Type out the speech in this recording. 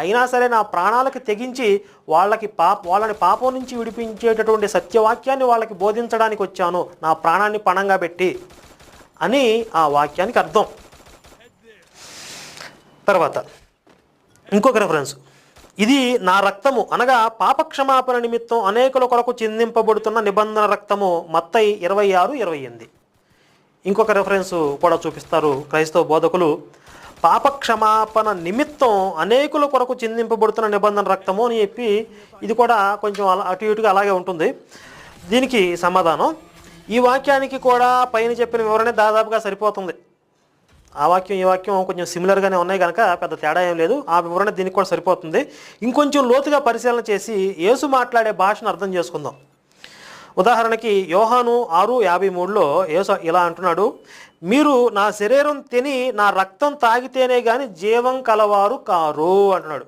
అయినా సరే నా ప్రాణాలకు తెగించి వాళ్ళని పాపం నుంచి విడిపించేటటువంటి సత్యవాక్యాన్ని వాళ్ళకి బోధించడానికి వచ్చాను, నా ప్రాణాన్ని పణంగా పెట్టి అని ఆ వాక్యానికి అర్థం. తర్వాత ఇంకొక రెఫరెన్స్, ఇది నా రక్తము అనగా పాపక్షమాపణ నిమిత్తం అనేకుల కొరకు చిందింపబడుతున్న నిబంధన రక్తము. మత్తయి 26:28. ఇంకొక రెఫరెన్స్ కూడా చూపిస్తారు క్రైస్తవ బోధకులు, పాపక్షమాపణ నిమిత్తం అనేకుల కొరకు చిందింపబడుతున్న నిబంధన రక్తము అని చెప్పి, ఇది కూడా కొంచెం అటు ఇటుగా అలాగే ఉంటుంది. దీనికి సమాధానం, ఈ వాక్యానికి కూడా పైన చెప్పిన వివరణ దాదాపుగా సరిపోతుంది. ఆ వాక్యం ఈ వాక్యం కొంచెం సిమిలర్గానే ఉన్నాయి కనుక పెద్ద తేడా ఏం లేదు. ఆ వివరణ దీనికి కూడా సరిపోతుంది. ఇంకొంచెం లోతుగా పరిశీలన చేసి యేసు మాట్లాడే భాషను అర్థం చేసుకుందాం. ఉదాహరణకి యోహాను 6:53లో యేసు ఇలా అంటున్నాడు, మీరు నా శరీరం తిని నా రక్తం తాగితేనే కానీ జీవం కలవారు కారు అంటున్నాడు.